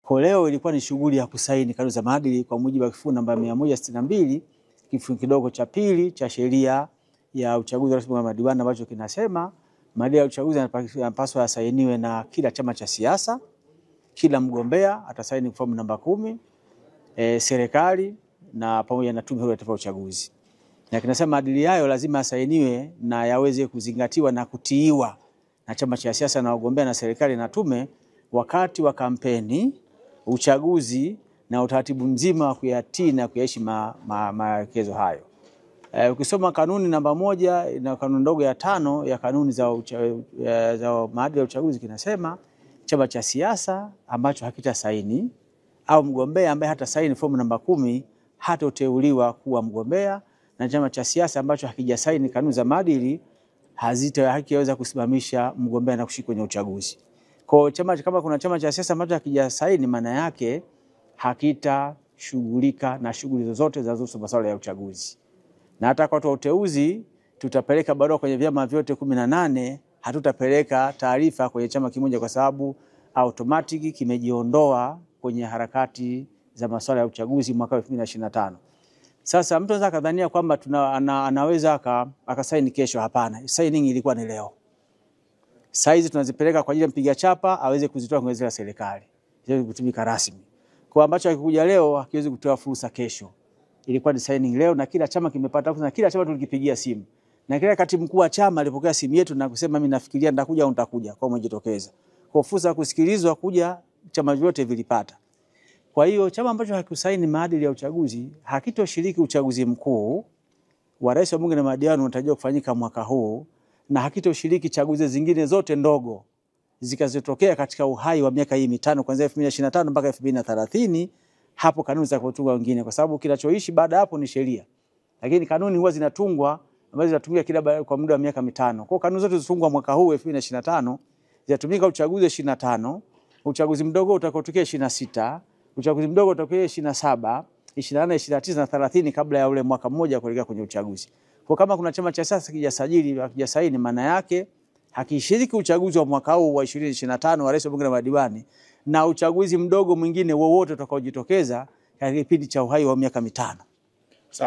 Kwa leo ilikuwa ni shughuli ya kusaini kanuni za maadili kwa mujibu wa kifungu namba 162 kifungu kidogo cha pili cha sheria ya uchaguzi rasmi wa madiwani, ambacho kinasema maadili ya uchaguzi yanapaswa yasainiwe na kila chama cha siasa, kila mgombea atasaini fomu namba 10, serikali na pamoja na tume huru ya taifa ya uchaguzi. Na kinasema maadili hayo lazima yasainiwe na yaweze kuzingatiwa na kutiiwa na chama cha siasa na wagombea na serikali na tume wakati wa kampeni, uchaguzi na utaratibu mzima wa kuyatii na kuyaishi maelekezo hayo. Ukisoma kanuni namba 1 na kanuni ndogo ya 5 ya kanuni za maadili ya uchaguzi, kinasema chama cha siasa ambacho hakita saini au mgombea ambaye hata saini fomu namba 10 hatoteuliwa kuwa mgombea, na chama cha siasa ambacho hakijasaini kanuni za maadili hakiweza kusimamisha mgombea na kushiriki kwenye uchaguzi. Kwa kama kuna chama cha siasa ambacho hakijasaini, maana yake hakitashughulika na shughuli zozote zinazohusu masuala ya uchaguzi. Na hata kwa watu wa uteuzi tutapeleka barua kwenye vyama vyote 18, hatutapeleka taarifa kwenye chama kimoja kwa sababu automatic kimejiondoa kwenye harakati za masuala ya uchaguzi mwaka 2025. Sasa mtu anaweza kadhania kwamba anaweza akasaini kesho. Hapana, signing ilikuwa ni leo. Saizi tunazipeleka kwa ajili ya mpiga chapa aweze kuzitoa kwenye zile serikali, ziweze kutumika rasmi. Kwa ambacho hakikuja leo hakiwezi kutoa fursa kesho. Ilikuwa ni signing leo na kila chama kimepata fursa, na kila chama tulikipigia simu. Na kila katibu mkuu wa chama alipokea simu yetu na kusema mimi nafikiria nitakuja au nitakuja, kwa umejitokeza. Kwa fursa kusikilizwa kuja chama vyote vilipata. Kwa hiyo chama ambacho hakusaini maadili ya uchaguzi hakitoshiriki uchaguzi mkuu wa rais wa bunge na madiwani unatarajiwa kufanyika mwaka huu, na hakitoshiriki chaguzi zingine zote ndogo zikazotokea katika uhai wa miaka hii mitano kuanzia 2025 mpaka 2030. Hapo kanuni za kutunga wengine, kwa sababu kinachoishi baada hapo ni sheria. Lakini kanuni huwa zinatungwa ambazo zinatumika kila kwa muda wa miaka mitano. Kwa kanuni zote zilizotungwa mwaka huu 2025 zitatumika uchaguzi 25, uchaguzi mdogo utakaotokea 26, uchaguzi mdogo utakao 27, 24, 29 na 30 kabla ya ule mwaka mmoja kuelekea kwenye uchaguzi. Kwa kama kuna chama cha siasa kijasajili hakijasaini, maana yake hakishiriki uchaguzi wa mwaka huu wa 2025 wa rais wa bunge na madiwani na uchaguzi mdogo mwingine wowote utakaojitokeza katika kipindi cha uhai wa miaka mitano.